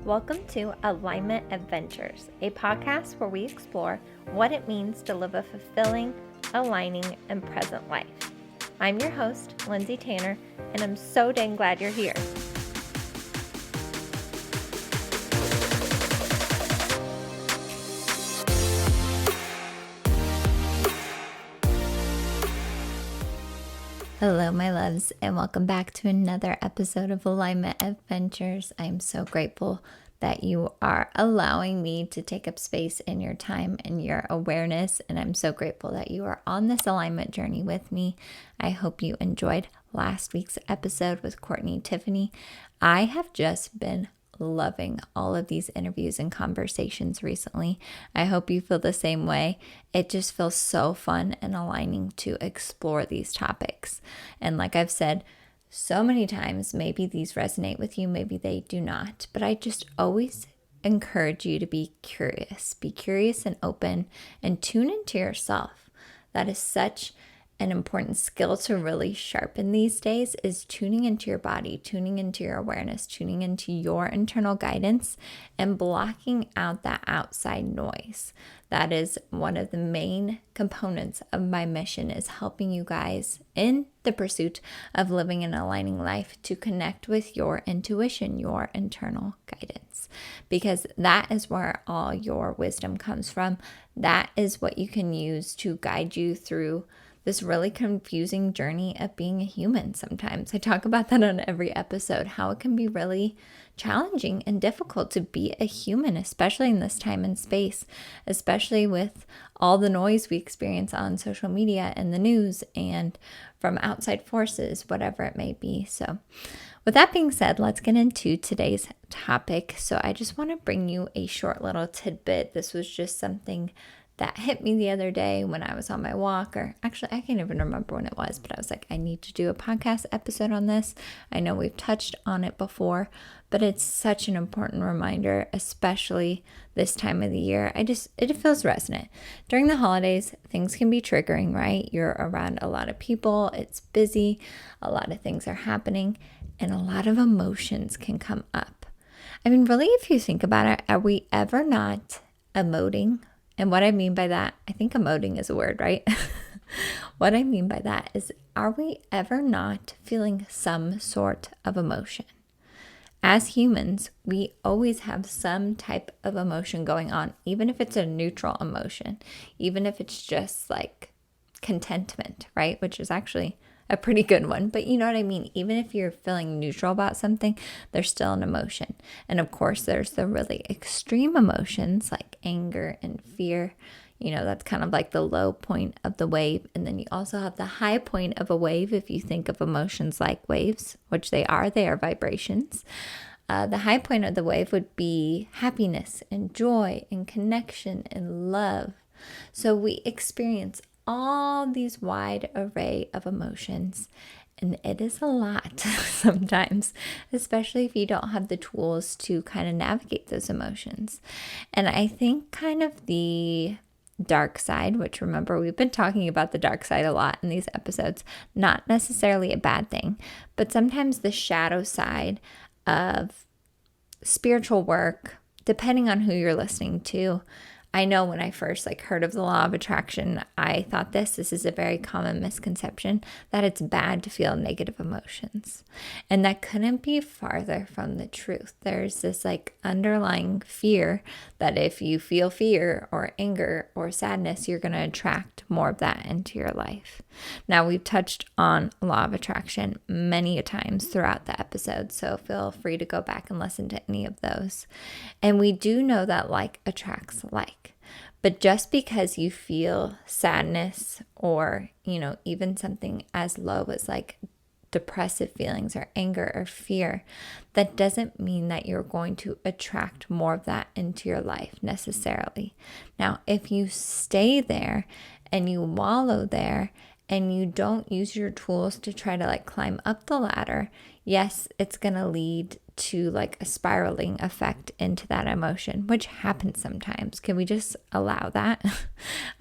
Welcome to Alignment Adventures, a podcast where we explore what it means to live a fulfilling, aligning, and present life. I'm your host, Lindsay Tanner, and I'm so dang glad you're here. Hello, my loves, and welcome back to another episode of Alignment Adventures. I'm so grateful that you are allowing me to take up space in your time and your awareness, and I'm so grateful that you are on this alignment journey with me. I hope you enjoyed last week's episode with Courtney and Tiffany. I have just been loving all of these interviews and conversations recently. I hope you feel the same way. It just feels so fun and aligning to explore these topics. And like I've said so many times, maybe these resonate with you, maybe they do not, but I just always encourage you to be curious and open, and tune into yourself. That is such an important skill to really sharpen these days, is tuning into your body, tuning into your awareness, tuning into your internal guidance, and blocking out that outside noise. That is one of the main components of my mission, is helping you guys in the pursuit of living an aligning life to connect with your intuition, your internal guidance, because that is where all your wisdom comes from. That is what you can use to guide you through this really confusing journey of being a human sometimes. I talk about that on every episode, how it can be really challenging and difficult to be a human, especially in this time and space, especially with all the noise we experience on social media and the news and from outside forces, whatever it may be. So with that being said, let's get into today's topic. So I just want to bring you a short little tidbit. This was just something that hit me the other day when I was on my walk, or actually I can't even remember when it was, but I was like, I need to do a podcast episode on this. I know we've touched on it before, but it's such an important reminder, especially this time of the year. It feels resonant. During the holidays, things can be triggering, right? You're around a lot of people, it's busy, a lot of things are happening, and a lot of emotions can come up. I mean, really, if you think about it, are we ever not emoting? And what I mean by that, I think emoting is a word, right? What I mean by that is, are we ever not feeling some sort of emotion? As humans, we always have some type of emotion going on, even if it's a neutral emotion, even if it's just like contentment, right? Which is actually a pretty good one, but you know what I mean? Even if you're feeling neutral about something, there's still an emotion. And of course, there's the really extreme emotions like anger and fear. You know, that's kind of like the low point of the wave. And then you also have the high point of a wave. If you think of emotions like waves, which they are vibrations. The high point of the wave would be happiness and joy and connection and love. So we experience all these wide array of emotions, and it is a lot sometimes, especially if you don't have the tools to kind of navigate those emotions. And I think kind of the dark side, which, remember, we've been talking about the dark side a lot in these episodes, not necessarily a bad thing, but sometimes the shadow side of spiritual work, depending on who you're listening to. I know when I first heard of the law of attraction, I thought this is a very common misconception, that it's bad to feel negative emotions. And that couldn't be farther from the truth. There's this underlying fear that if you feel fear or anger or sadness, you're going to attract more of that into your life. Now, we've touched on law of attraction many a times throughout the episode, so feel free to go back and listen to any of those. And we do know that like attracts like. But just because you feel sadness or, even something as low as depressive feelings or anger or fear, that doesn't mean that you're going to attract more of that into your life necessarily. Now, if you stay there and you wallow there and you don't use your tools to try to climb up the ladder, yes, it's going to lead to a spiraling effect into that emotion, which happens sometimes. Can we just allow that?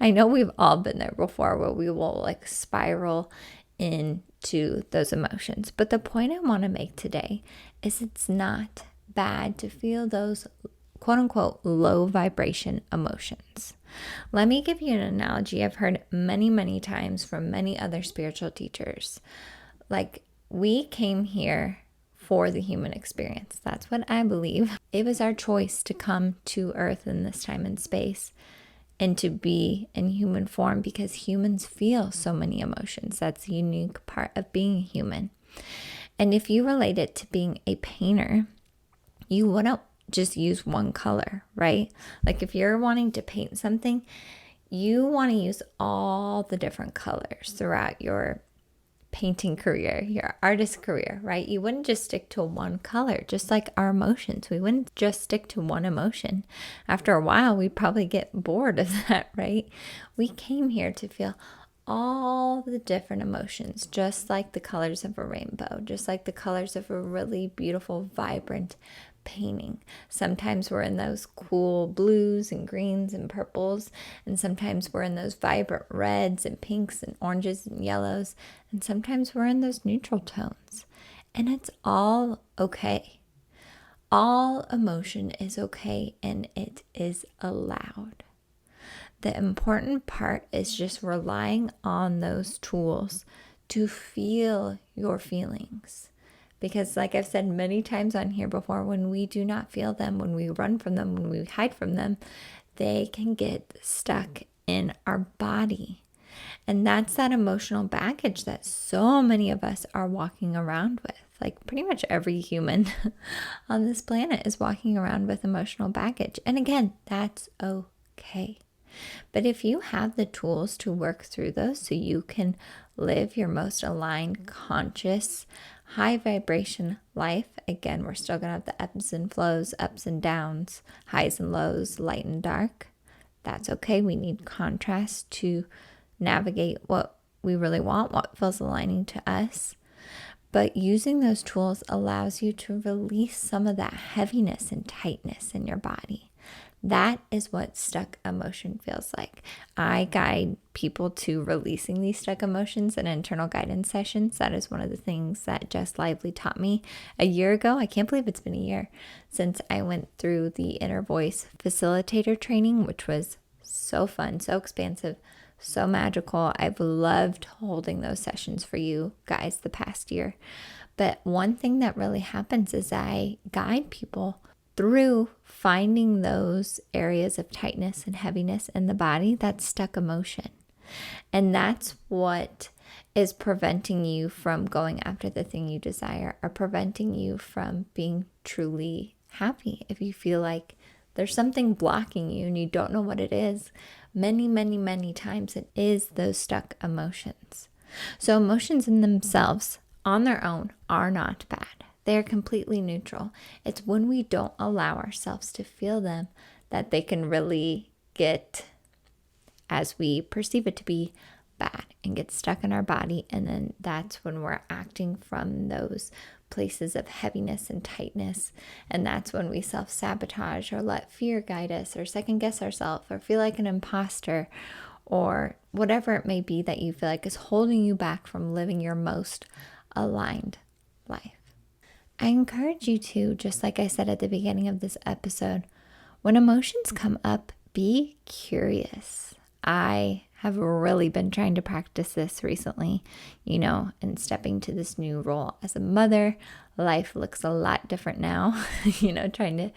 I know we've all been there before, where we will spiral into those emotions. But the point I want to make today is, it's not bad to feel those quote unquote low vibration emotions. Let me give you an analogy I've heard many, many times from many other spiritual teachers. Like, we came here for the human experience. That's what I believe. It was our choice to come to Earth in this time and space and to be in human form because humans feel so many emotions. That's the unique part of being a human. And if you relate it to being a painter, you wouldn't just use one color, right? Like if you're wanting to paint something, you want to use all the different colors throughout your painting career, your artist career, right? You wouldn't just stick to one color, just like our emotions. We wouldn't just stick to one emotion. After a while, we'd probably get bored of that, right? We came here to feel all the different emotions, just like the colors of a rainbow, just like the colors of a really beautiful, vibrant painting. Sometimes we're in those cool blues and greens and purples, and sometimes we're in those vibrant reds and pinks and oranges and yellows, and sometimes we're in those neutral tones. And it's all okay. All emotion is okay, and it is allowed. The important part is just relying on those tools to feel your feelings. Because like I've said many times on here before, when we do not feel them, when we run from them, when we hide from them, they can get stuck in our body. And that's that emotional baggage that so many of us are walking around with. Like pretty much every human on this planet is walking around with emotional baggage. And again, that's okay. But if you have the tools to work through those so you can live your most aligned, conscious, high vibration life, again, we're still going to have the ebbs and flows, ups and downs, highs and lows, light and dark. That's okay. We need contrast to navigate what we really want, what feels aligning to us. But using those tools allows you to release some of that heaviness and tightness in your body. That is what stuck emotion feels like. I guide people to releasing these stuck emotions in internal guidance sessions. That is one of the things that Jess Lively taught me a year ago. I can't believe it's been a year since I went through the Inner Voice Facilitator training, which was so fun, so expansive, so magical. I've loved holding those sessions for you guys the past year. But one thing that really happens is I guide people through finding those areas of tightness and heaviness in the body, that's stuck emotion. And that's what is preventing you from going after the thing you desire, or preventing you from being truly happy. If you feel like there's something blocking you and you don't know what it is, many, many, many times it is those stuck emotions. So emotions in themselves on their own are not bad. They're completely neutral. It's when we don't allow ourselves to feel them that they can really get, as we perceive it to be, bad and get stuck in our body. And then that's when we're acting from those places of heaviness and tightness. And that's when we self-sabotage or let fear guide us or second guess ourselves or feel like an imposter or whatever it may be that you feel like is holding you back from living your most aligned life. I encourage you to, just like I said at the beginning of this episode, when emotions come up, be curious. I have really been trying to practice this recently, and stepping to this new role as a mother. Life looks a lot different now, trying to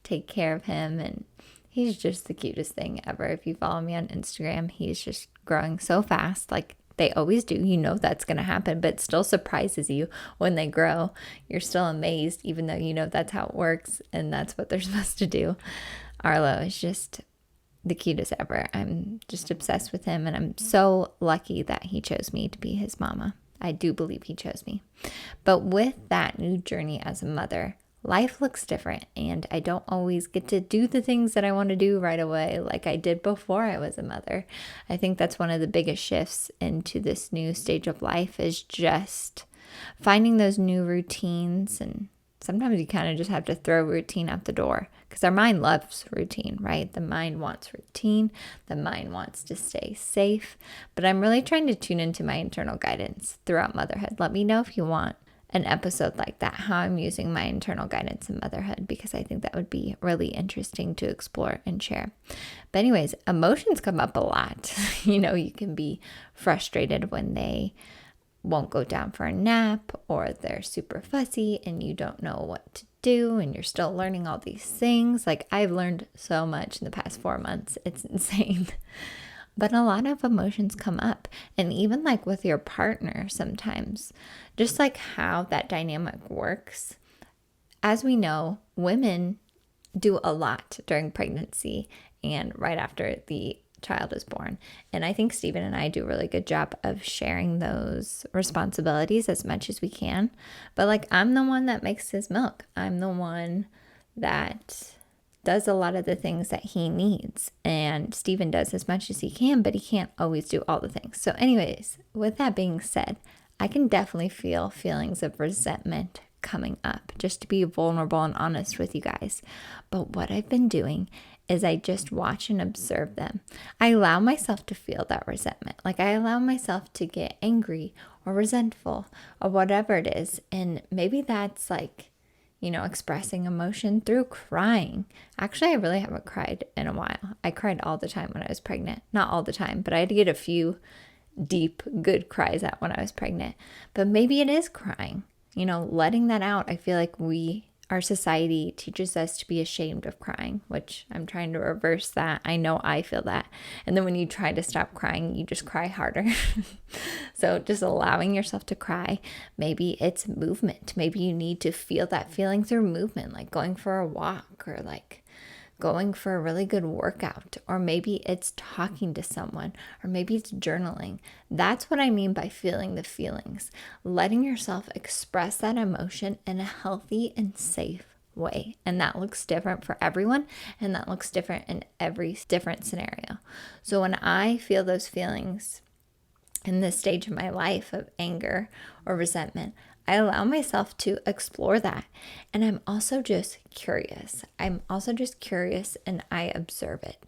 take care of him. And he's just the cutest thing ever. If you follow me on Instagram, he's just growing so fast. Like, they always do. That's going to happen, but it still surprises you when they grow. You're still amazed, even though that's how it works and that's what they're supposed to do. Arlo is just the cutest ever. I'm just obsessed with him, and I'm so lucky that he chose me to be his mama. I do believe he chose me. But with that new journey as a mother, life looks different, and I don't always get to do the things that I want to do right away like I did before I was a mother. I think that's one of the biggest shifts into this new stage of life, is just finding those new routines. And sometimes you kind of just have to throw routine out the door, because our mind loves routine, right? The mind wants routine. The mind wants to stay safe. But I'm really trying to tune into my internal guidance throughout motherhood. Let me know if you want an episode like that, how I'm using my internal guidance in motherhood, because I think that would be really interesting to explore and share. But anyways, emotions come up a lot. You can be frustrated when they won't go down for a nap, or they're super fussy and you don't know what to do and you're still learning all these things. Like, I've learned so much in the past 4 months. It's insane. But a lot of emotions come up, and even like with your partner sometimes, just like how that dynamic works. As we know, women do a lot during pregnancy and right after the child is born. And I think Stephen and I do a really good job of sharing those responsibilities as much as we can. But like, I'm the one that makes his milk. I'm the one that does a lot of the things that he needs. And Stephen does as much as he can, but he can't always do all the things. So anyways, with that being said, I can definitely feel feelings of resentment coming up, just to be vulnerable and honest with you guys. But what I've been doing is I just watch and observe them. I allow myself to feel that resentment. Like, I allow myself to get angry or resentful or whatever it is. And maybe that's like, expressing emotion through crying. Actually, I really haven't cried in a while. I cried all the time when I was pregnant. Not all the time, but I had to get a few deep, good cries out when I was pregnant. But maybe it is crying. Letting that out. I feel like our society teaches us to be ashamed of crying, which I'm trying to reverse that. I know I feel that. And then when you try to stop crying, you just cry harder. So just allowing yourself to cry. Maybe it's movement. Maybe you need to feel that feeling through movement, like going for a walk, or like going for a really good workout, or maybe it's talking to someone, or maybe it's journaling. That's what I mean by feeling the feelings, letting yourself express that emotion in a healthy and safe way. And that looks different for everyone, and that looks different in every different scenario. So when I feel those feelings in this stage of my life of anger or resentment, I allow myself to explore that. And I'm also just curious. and I observe it.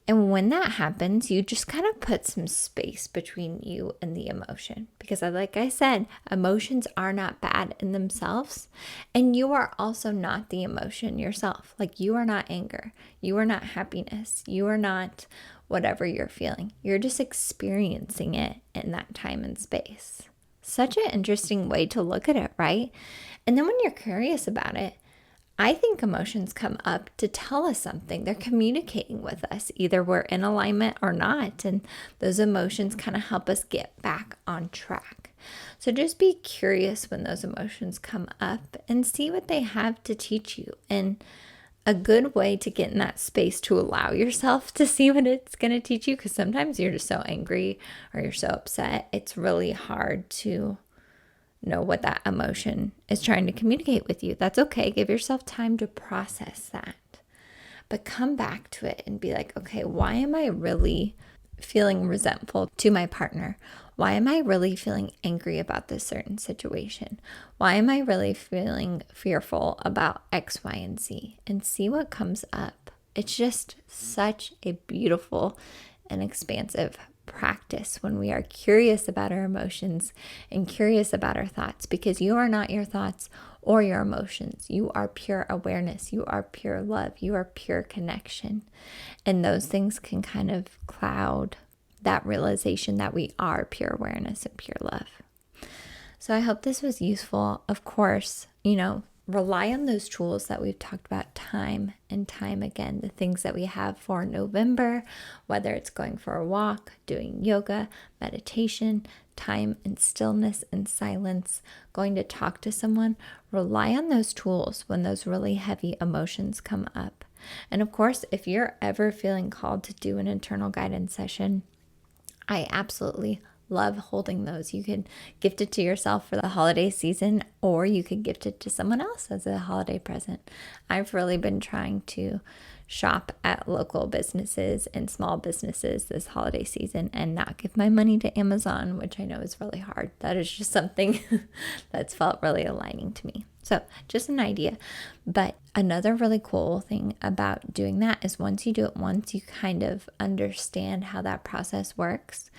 And when that happens, you just kind of put some space between you and the emotion. Because like I said, emotions are not bad in themselves. And you are also not the emotion yourself. Like, you are not anger. You are not happiness. You are not whatever you're feeling. You're just experiencing it in that time and space. Such an interesting way to look at it, right? And then when you're curious about it, I think emotions come up to tell us something. They're communicating with us. Either we're in alignment or not. And those emotions kind of help us get back on track. So just be curious when those emotions come up and see what they have to teach you. And a good way to get in that space to allow yourself to see what it's going to teach you, because sometimes you're just so angry or you're so upset, it's really hard to know what that emotion is trying to communicate with you. That's okay. Give yourself time to process that. But come back to it and be like, okay, why am I really feeling resentful to my partner? Why am I really feeling angry about this certain situation? Why am I really feeling fearful about X, Y, and Z? And see what comes up. It's just such a beautiful and expansive practice when we are curious about our emotions and curious about our thoughts, because you are not your thoughts or your emotions. You are pure awareness. You are pure love. You are pure connection. And those things can kind of cloud that realization that we are pure awareness and pure love. So I hope this was useful. Of course, rely on those tools that we've talked about time and time again, the things that we have for November, whether it's going for a walk, doing yoga, meditation, time and stillness and silence, going to talk to someone. Rely on those tools when those really heavy emotions come up. And of course, if you're ever feeling called to do an internal guidance session, I absolutely love holding those. You can gift it to yourself for the holiday season, or you could gift it to someone else as a holiday present. I've really been trying to shop at local businesses and small businesses this holiday season and not give my money to Amazon, which I know is really hard. That is just something that's felt really aligning to me. So just an idea. But another really cool thing about doing that is once you do it once, you kind of understand how that process works,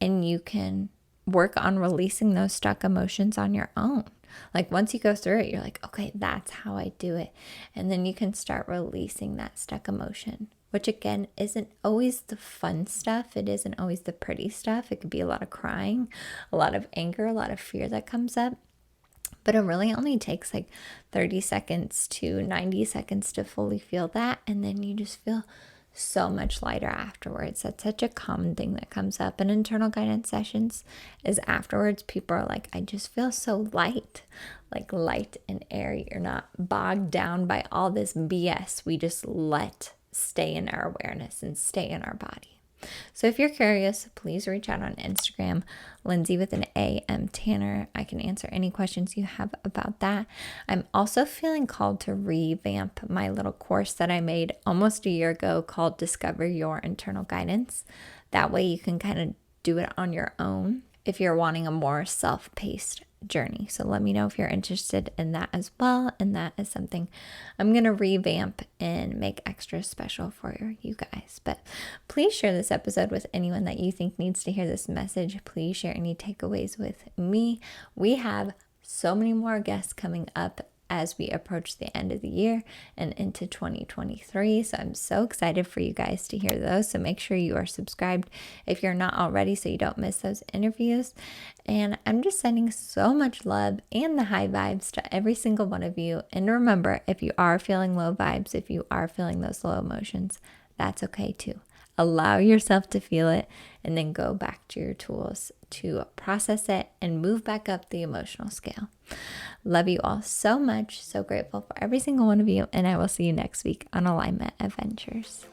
and you can work on releasing those stuck emotions on your own. Like once you go through it, you're like, okay, that's how I do it. And then you can start releasing that stuck emotion, which again isn't always the fun stuff. It isn't always the pretty stuff. It could be a lot of crying, a lot of anger, a lot of fear that comes up. But it really only takes like 30 seconds to 90 seconds to fully feel that. And then you just feel so much lighter afterwards. That's such a common thing that comes up in internal guidance sessions is afterwards people are like, I just feel so light, like light and airy. You're not bogged down by all this BS. We just let stay in our awareness and stay in our body. So if you're curious, please reach out on Instagram, Lindsay with an A.M. Tanner. I can answer any questions you have about that. I'm also feeling called to revamp my little course that I made almost a year ago called Discover Your Internal Guidance. That way you can kind of do it on your own if you're wanting a more self-paced journey. So let me know if you're interested in that as well. And that is something I'm going to revamp and make extra special for you guys. But please share this episode with anyone that you think needs to hear this message. Please share any takeaways with me. We have so many more guests coming up as we approach the end of the year and into 2023. So I'm so excited for you guys to hear those. So make sure you are subscribed if you're not already so you don't miss those interviews. And I'm just sending so much love and the high vibes to every single one of you. And remember, if you are feeling low vibes, if you are feeling those low emotions, that's okay too. Allow yourself to feel it and then go back to your tools to process it and move back up the emotional scale. Love you all so much. So grateful for every single one of you. And I will see you next week on Alignment Adventures.